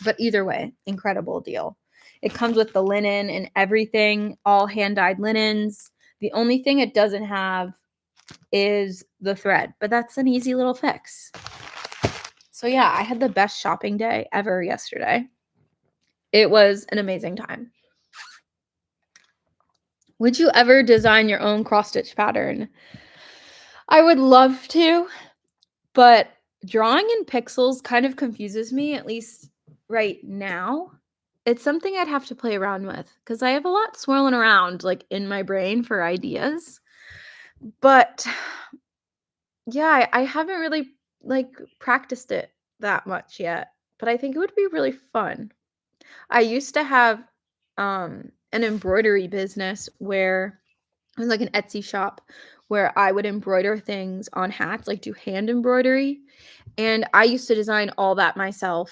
But either way, incredible deal. It comes with the linen and everything, all hand-dyed linens. The only thing it doesn't have is the thread, but that's an easy little fix. So yeah, I had the best shopping day ever yesterday. It was an amazing time. Would you ever design your own cross stitch pattern? I would love to, but drawing in pixels kind of confuses me, at least right now. It's something I'd have to play around with because I have a lot swirling around like in my brain for ideas. But yeah, I haven't really like practiced it that much yet, but I think it would be really fun. I used to have an embroidery business where it was like an Etsy shop where I would embroider things on hats, like do hand embroidery. And I used to design all that myself,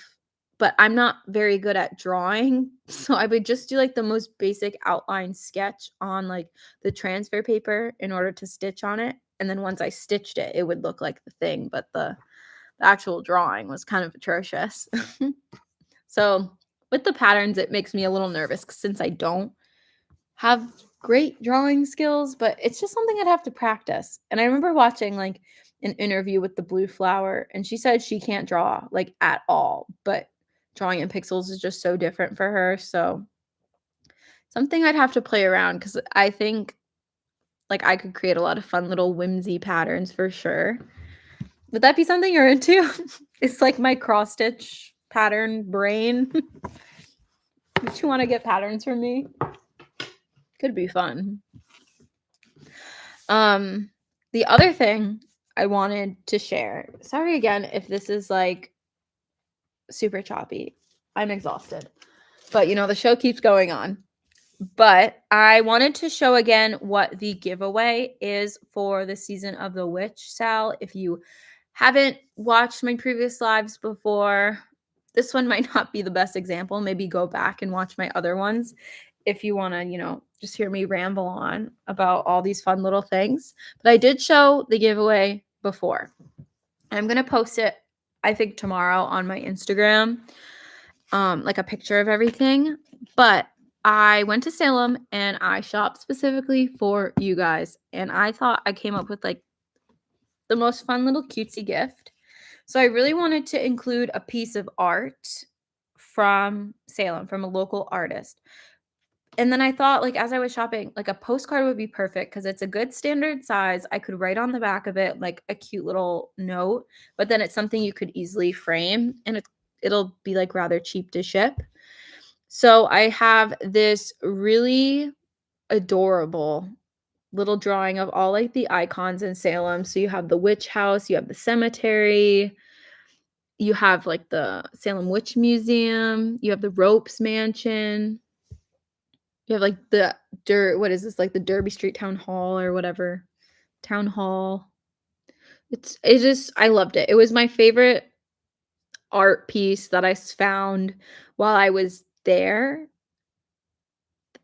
but I'm not very good at drawing. So I would just do like the most basic outline sketch on like the transfer paper in order to stitch on it. And then once I stitched it, it would look like the thing, but the actual drawing was kind of atrocious. So with the patterns, it makes me a little nervous since I don't have great drawing skills, but it's just something I'd have to practice. And I remember watching like an interview with the Blue Flower, and she said she can't draw like at all, but drawing in pixels is just so different for her. So something I'd have to play around because I think like I could create a lot of fun little whimsy patterns for sure. Would that be something you're into? It's like my cross stitch pattern brain. Would you want to get patterns from me? Could be fun. The other thing I wanted to share. Sorry again if this is like super choppy. I'm exhausted. But you know, the show keeps going on. But I wanted to show again what the giveaway is for the Season of the Witch Sal. If you haven't watched my previous lives before, this one might not be the best example. Maybe go back and watch my other ones if you want to, just hear me ramble on about all these fun little things. But I did show the giveaway before. I'm going to post it, I think, tomorrow on my Instagram, like a picture of everything. But I went to Salem and I shopped specifically for you guys. And I thought I came up with like the most fun little cutesy gift. So I really wanted to include a piece of art from Salem, from a local artist. And then I thought, like, as I was shopping, like a postcard would be perfect because it's a good standard size. I could write on the back of it like a cute little note, but then it's something you could easily frame and it'll be like rather cheap to ship. So I have this really adorable little drawing of all like the icons in Salem. So you have the witch house, you have the cemetery, you have like the Salem Witch Museum, you have the Ropes Mansion, you have like the what is this, like the Derby Street Town Hall or whatever. Town Hall. It just, I loved it. It was my favorite art piece that I found while I was there.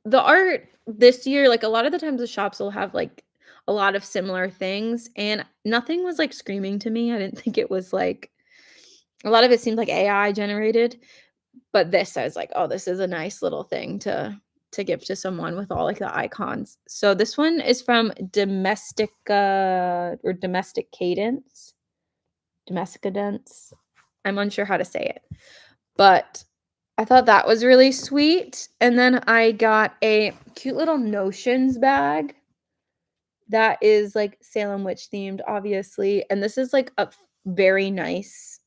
The art this year, like a lot of the times the shops will have like a lot of similar things and nothing was like screaming to me. I didn't think it was like, a lot of it seemed like AI generated, but this I was like, "Oh, this is a nice little thing to give to someone with all like the icons." So this one is from Domestica or Domestic Cadence. Domesticadence. I'm unsure how to say it. But I thought that was really sweet. And then I got a cute little Notions bag that is like Salem Witch themed, obviously. And this is like a very nice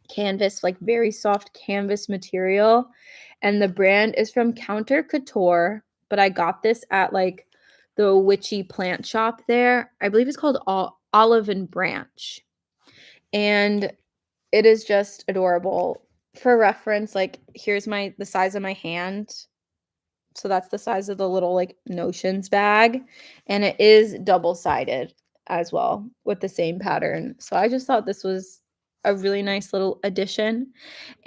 canvas, like very soft canvas material. And the brand is from Counter Couture, but I got this at like the witchy plant shop there. I believe it's called Olive and Branch. And it is just adorable. For reference, like here's the size of my hand. So that's the size of the little like Notions bag. And it is double-sided as well with the same pattern. So I just thought this was a really nice little addition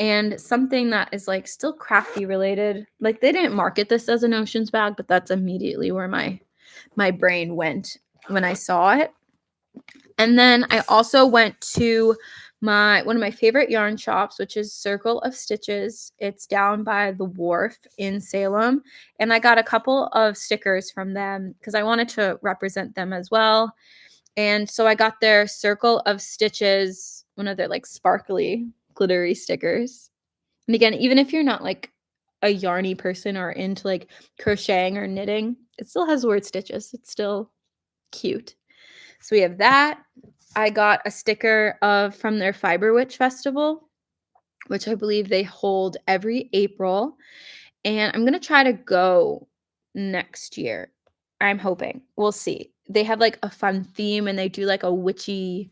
and something that is like still crafty related. Like they didn't market this as a Notions bag, but that's immediately where my brain went when I saw it. And then I also went to one of my favorite yarn shops, which is Circle of Stitches. It's down by the wharf in Salem. And I got a couple of stickers from them because I wanted to represent them as well. And so I got their Circle of Stitches, one of their like sparkly, glittery stickers. And again, even if you're not like a yarny person or into like crocheting or knitting, it still has the word stitches. It's still cute. So we have that. I got a sticker from their Fiber Witch Festival, which I believe they hold every April. And I'm going to try to go next year. I'm hoping. We'll see. They have like a fun theme and they do like a witchy,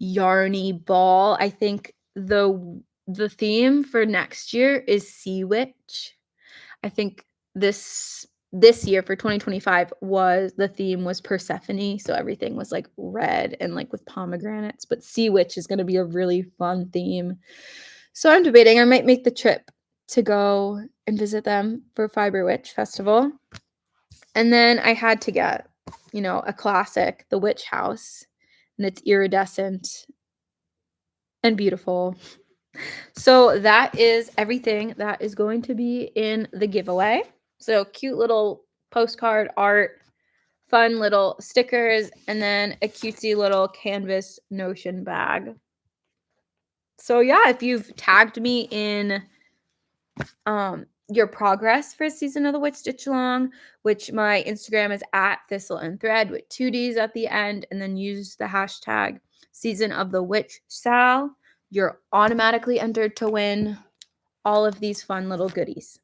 yarny ball. I think the theme for next year is Sea Witch. I think this year for 2025 the theme was Persephone, so everything was like red and like with pomegranates, but Sea Witch is going to be a really fun theme. So I'm debating I might make the trip to go and visit them for Fiber Witch Festival. And then I had to get, a classic, the Witch House, and it's iridescent and beautiful. So that is everything that is going to be in the giveaway. So cute little postcard art, fun little stickers, and then a cutesy little canvas Notion bag. So yeah, if you've tagged me in your progress for Season of the Witch Stitchalong, which my Instagram is at thistleandthread with 2 Ds at the end, and then use the hashtag Season of the Witch Sal, you're automatically entered to win all of these fun little goodies.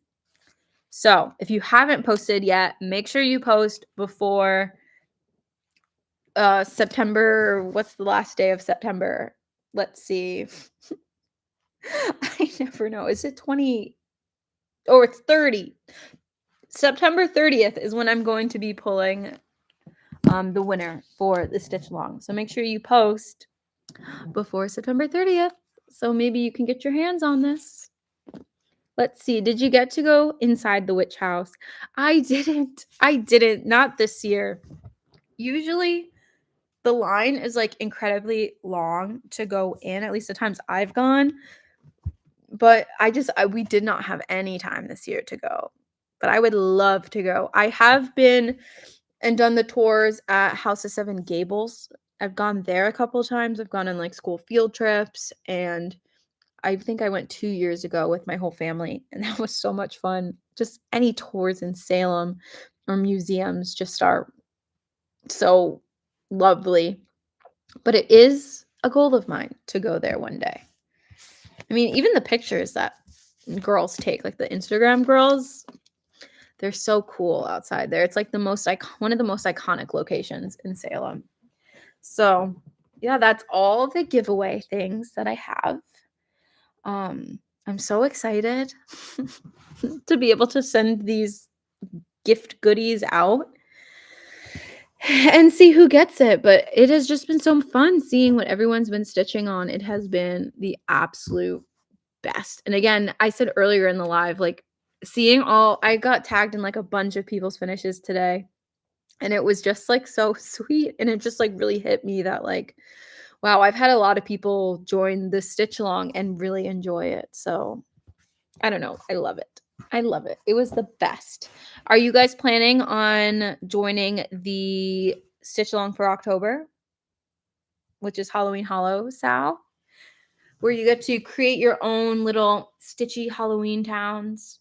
So if you haven't posted yet, make sure you post before September. What's the last day of September? Let's see. I never know. Is it 20? Oh, it's 30. September 30th is when I'm going to be pulling the winner for the stitch along. So make sure you post before September 30th. So maybe you can get your hands on this. Let's see. Did you get to go inside the witch house? I didn't. Not this year. Usually the line is like incredibly long to go in, at least the times I've gone. But we did not have any time this year to go. But I would love to go. I have been and done the tours at House of Seven Gables. I've gone there a couple of times. I've gone on like school field trips, and I think I went 2 years ago with my whole family, and that was so much fun. Just any tours in Salem or museums just are so lovely. But it is a goal of mine to go there one day. I mean, even the pictures that girls take, like the Instagram girls, they're so cool outside there. It's like one of the most iconic locations in Salem. So, yeah, that's all the giveaway things that I have. I'm so excited to be able to send these gift goodies out and see who gets it. But it has just been so fun seeing what everyone's been stitching on. It has been the absolute best. And again, I said earlier in the live, like I got tagged in like a bunch of people's finishes today. And it was just like so sweet. And it just like really hit me that like, wow, I've had a lot of people join the stitch along and really enjoy it. So I don't know. I love it. I love it. It was the best. Are you guys planning on joining the stitch along for October, which is Halloween Hollow, Sal? Where you get to create your own little stitchy Halloween towns.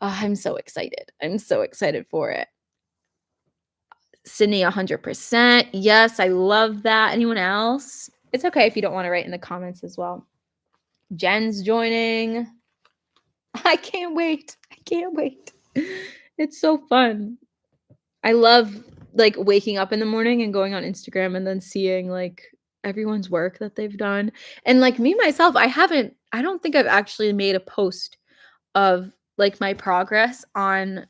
I'm so excited. I'm so excited for it. Sydney, 100%. Yes, I love that. Anyone else? It's okay if you don't want to write in the comments as well. Jen's joining. I can't wait. I can't wait. It's so fun. I love like waking up in the morning and going on Instagram and then seeing like everyone's work that they've done. And like me myself, I don't think I've actually made a post of like my progress on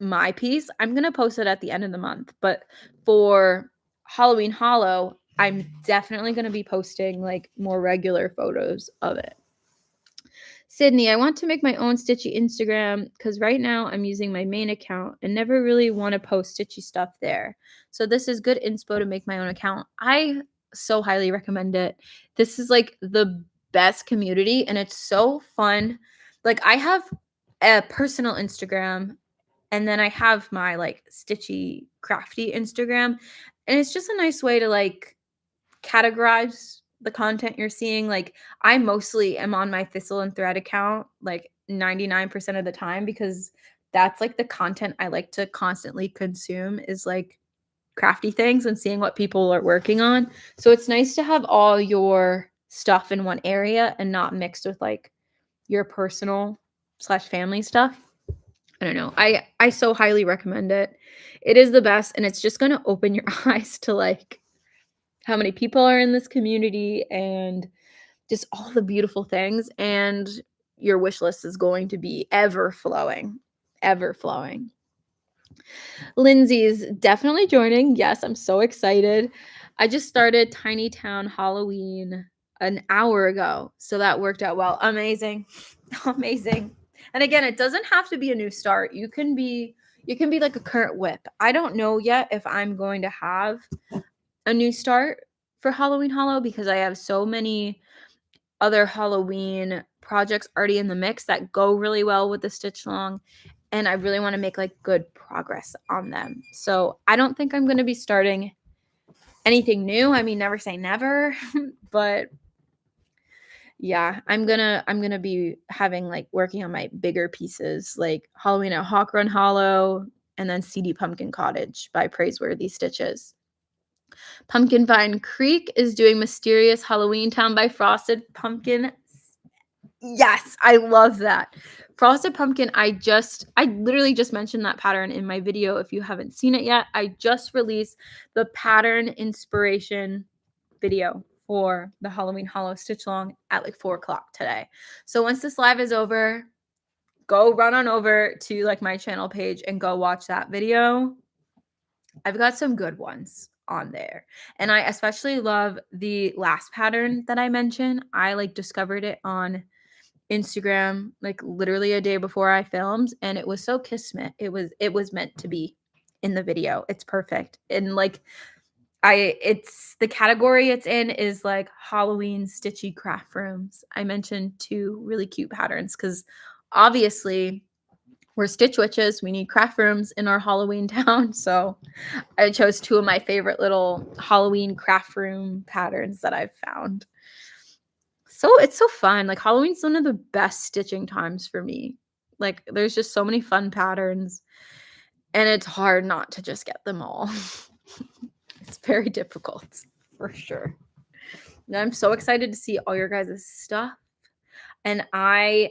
my piece. I'm going to post it at the end of the month, but for Halloween Hollow, I'm definitely going to be posting like more regular photos of it. Sydney, I want to make my own stitchy Instagram because right now I'm using my main account and never really want to post stitchy stuff there. So this is good inspo to make my own account. I so highly recommend it. This is like the best community and it's so fun. Like I have a personal Instagram and then I have my like stitchy crafty Instagram, and it's just a nice way to like categorize the content you're seeing. Like I mostly am on my Thistle and Thread account like 99% of the time because that's like the content I like to constantly consume is like crafty things and seeing what people are working on. So it's nice to have all your stuff in one area and not mixed with like your personal / family stuff. I don't know. I so highly recommend it. It is the best and it's just going to open your eyes to like how many people are in this community and just all the beautiful things, and your wish list is going to be ever flowing. Lindsay's definitely joining. Yes, I'm so excited. I just started Tiny Town Halloween an hour ago, so that worked out well. Amazing. And again, it doesn't have to be a new start. You can be like a current whip. I don't know yet if I'm going to have a new start for Halloween Hollow because I have so many other Halloween projects already in the mix that go really well with the Stitchalong, and I really want to make like good progress on them. So I don't think I'm going to be starting anything new. I mean, never say never, but yeah, I'm gonna be having like working on my bigger pieces like Halloween at Hawk Run Hollow and then CD Pumpkin Cottage by Praiseworthy Stitches. Pumpkin Vine Creek is doing Mysterious Halloween Town by Frosted Pumpkin. Yes, I love that. Frosted Pumpkin, I literally just mentioned that pattern in my video. If you haven't seen it yet, I just released the pattern inspiration video for the Halloween Hollow Stitch Along at like 4 o'clock today. So once this live is over, go run on over to like my channel page and go watch that video. I've got some good ones on there. And I especially love the last pattern that I mentioned. I like discovered it on Instagram like literally a day before I filmed, and it was so kismet. It was meant to be in the video. It's perfect. And like it's the category it's in is like Halloween stitchy craft rooms. I mentioned 2 really cute patterns because obviously we're stitch witches. We need craft rooms in our Halloween town. So I chose 2 of my favorite little Halloween craft room patterns that I've found. So it's so fun. Like Halloween's one of the best stitching times for me. Like there's just so many fun patterns and it's hard not to just get them all. It's very difficult for sure. And I'm so excited to see all your guys' stuff. And I've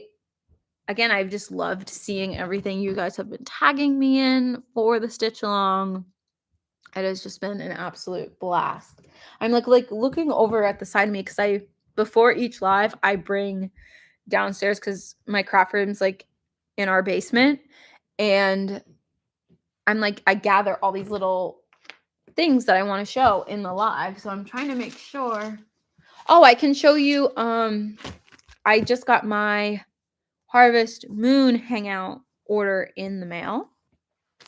just loved seeing everything you guys have been tagging me in for the stitch along. It has just been an absolute blast. I'm like looking over at the side of me because before each live I bring downstairs because my craft room's like in our basement, and I'm like I gather all these little things that I want to show in the live. So I'm trying to make sure. Oh, I can show you. I just got my Harvest Moon Hangout order in the mail.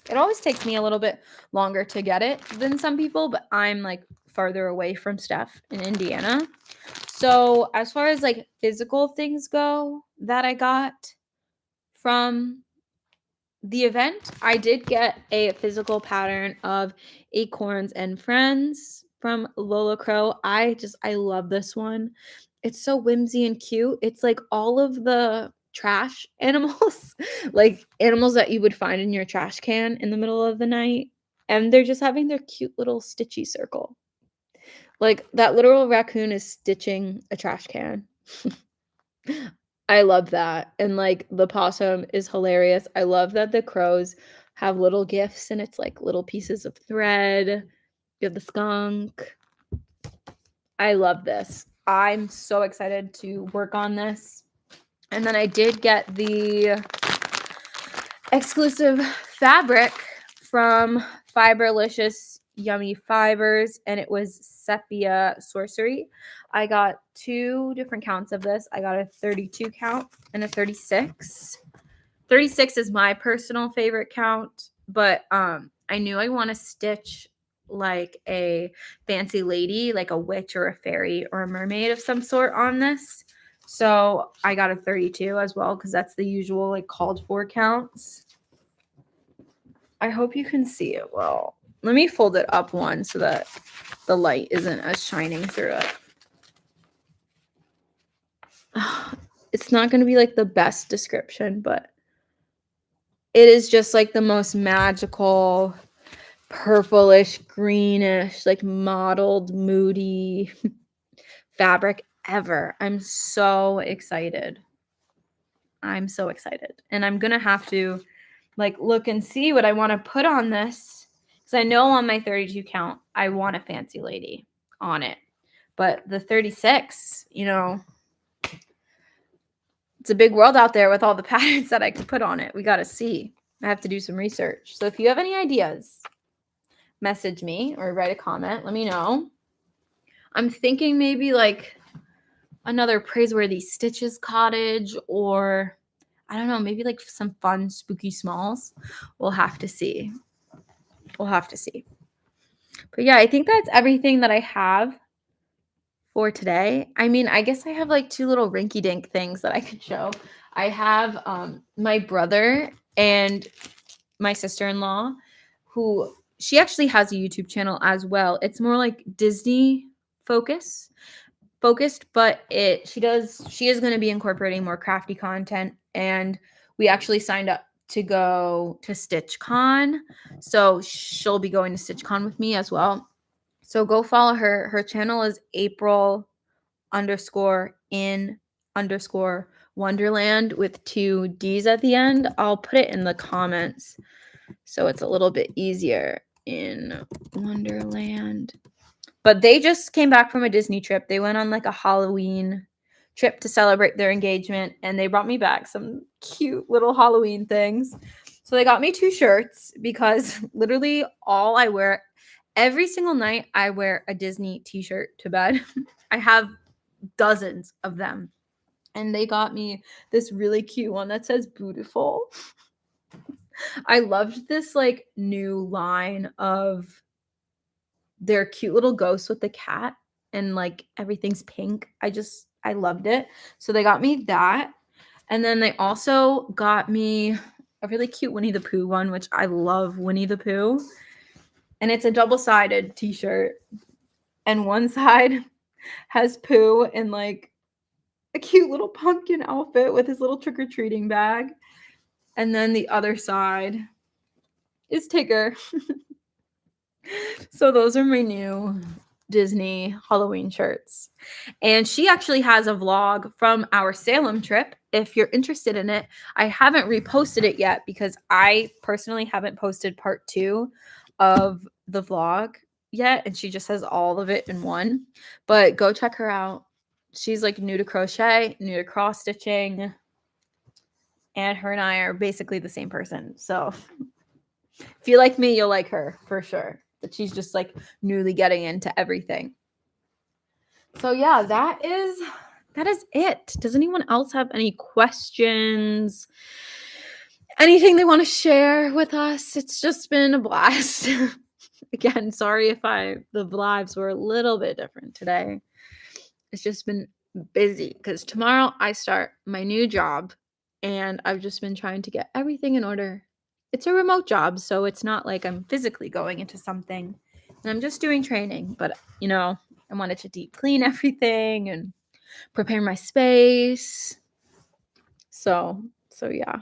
It always takes me a little bit longer to get it than some people, but I'm like farther away from stuff in Indiana. So as far as like physical things go that I got from the event, I did get a physical pattern of Acorns and Friends from Lola Crow. I love this one. It's so whimsy and cute. It's like all of the trash animals, like animals that you would find in your trash can in the middle of the night. And they're just having their cute little stitchy circle. Like that literal raccoon is stitching a trash can. I love that. And like the possum is hilarious. I love that the crows have little gifts and it's like little pieces of thread. You have the skunk. I love this. I'm so excited to work on this. And then I did get the exclusive fabric from Fiberlicious Yummy Fibers, and it was Sepia Sorcery. I got 2 different counts of this. I got a 32 count and a 36. 36 is my personal favorite count, but I knew I want to stitch like a fancy lady, like a witch or a fairy or a mermaid of some sort on this. So I got a 32 as well because that's the usual like called for counts. I hope you can see it well. Let me fold it up one so that the light isn't as shining through it. It's not going to be like the best description, but it is just like the most magical purplish, greenish, like mottled, moody fabric ever. I'm so excited. I'm so excited. And I'm going to have to like look and see what I want to put on this. Because I know on my 32 count, I want a fancy lady on it. But the 36, you know, it's a big world out there with all the patterns that I could put on it. We got to see. I have to do some research. So if you have any ideas, message me or write a comment. Let me know. I'm thinking maybe like another Praiseworthy Stitches cottage, or I don't know, maybe like some fun spooky smalls. We'll have to see. We'll have to see. But yeah, I think that's everything that I have for today. I mean, I guess I have like 2 little rinky-dink things that I could show. I have my brother and my sister-in-law, who she actually has a YouTube channel as well. It's more like Disney focused, but she is going to be incorporating more crafty content, and we actually signed up to go to StitchCon, so she'll be going to StitchCon with me as well. So go follow her. Her channel is April_in_Wonderland with 2 D's at the end. I'll put it in the comments so it's a little bit easier. In Wonderland. But they just came back from a Disney trip. They went on like a Halloween trip to celebrate their engagement, and they brought me back some cute little Halloween things. So they got me 2 shirts because literally all I wear every single night, I wear a Disney t-shirt to bed. I have dozens of them. And they got me this really cute one that says beautiful. I loved this like new line of their cute little ghost with the cat and like everything's pink. I loved it. So they got me that. And then they also got me a really cute Winnie the Pooh one, which I love Winnie the Pooh. And it's a double-sided t-shirt. And one side has Pooh in like a cute little pumpkin outfit with his little trick-or-treating bag. And then the other side is Tigger. So those are my new Disney Halloween shirts. And she actually has a vlog from our Salem trip. If you're interested in it, I haven't reposted it yet because I personally haven't posted part 2 of the vlog yet. And she just has all of it in one. But go check her out. She's like new to crochet, new to cross stitching. And her and I are basically the same person. So if you like me, you'll like her for sure. But she's just like newly getting into everything. So yeah, that is it. Does anyone else have any questions? Anything they want to share with us? It's just been a blast. Again, sorry if the lives were a little bit different today. It's just been busy because tomorrow I start my new job and I've just been trying to get everything in order. It's a remote job, so it's not like I'm physically going into something. And I'm just doing training, but you know, I wanted to deep clean everything and prepare my space. So yeah.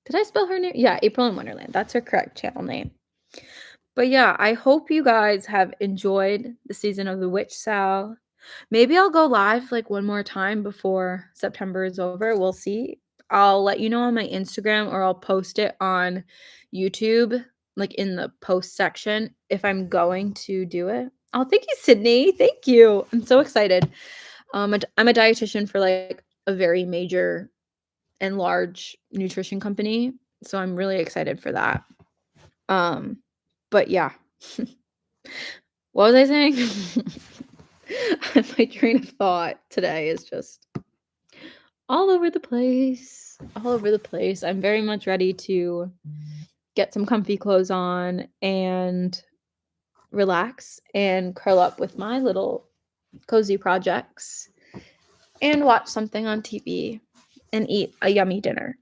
Did I spell her name? Yeah, April in Wonderland. That's her correct channel name. But yeah, I hope you guys have enjoyed the season of the Witch Sal. Maybe I'll go live like one more time before September is over. We'll see. I'll let you know on my Instagram or I'll post it on YouTube, like in the post section, if I'm going to do it. Oh, thank you, Sydney. Thank you. I'm so excited. I'm a dietitian for like a very major and large nutrition company. So I'm really excited for that. But yeah. What was I saying? My train of thought today is just all over the place. All over the place. I'm very much ready to get some comfy clothes on and relax and curl up with my little cozy projects and watch something on TV and eat a yummy dinner.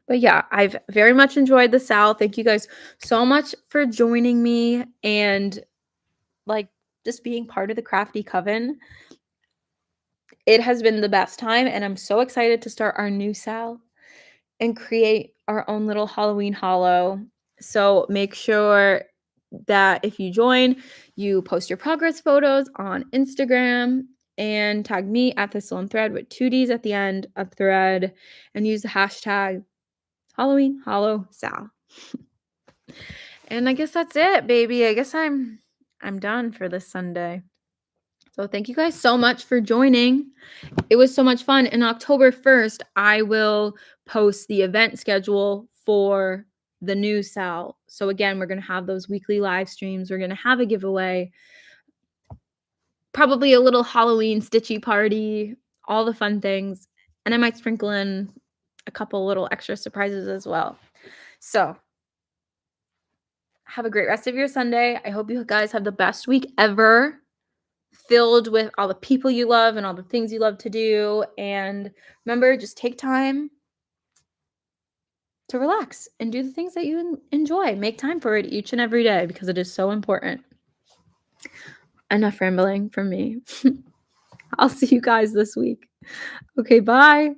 But yeah, I've very much enjoyed the Sal. Thank you guys so much for joining me and like just being part of the Crafty Coven. It has been the best time, and I'm so excited to start our new Sal and create our own little Halloween hollow. So make sure that if you join, you post your progress photos on Instagram and tag me at thistleandthread with 2 Ds at the end of thread and use the hashtag Halloween Hollow Sal. And I guess that's it, baby. I guess I'm done for this Sunday. So thank you guys so much for joining. It was so much fun. And October 1st, I will post the event schedule for the new Sal. So again, we're going to have those weekly live streams. We're going to have a giveaway, probably a little Halloween stitchy party, all the fun things. And I might sprinkle in a couple little extra surprises as well. So have a great rest of your Sunday. I hope you guys have the best week ever, filled with all the people you love and all the things you love to do. And remember, just take time to relax and do the things that you enjoy. Make time for it each and every day because it is so important. Enough rambling from me. I'll see you guys this week. Okay, bye.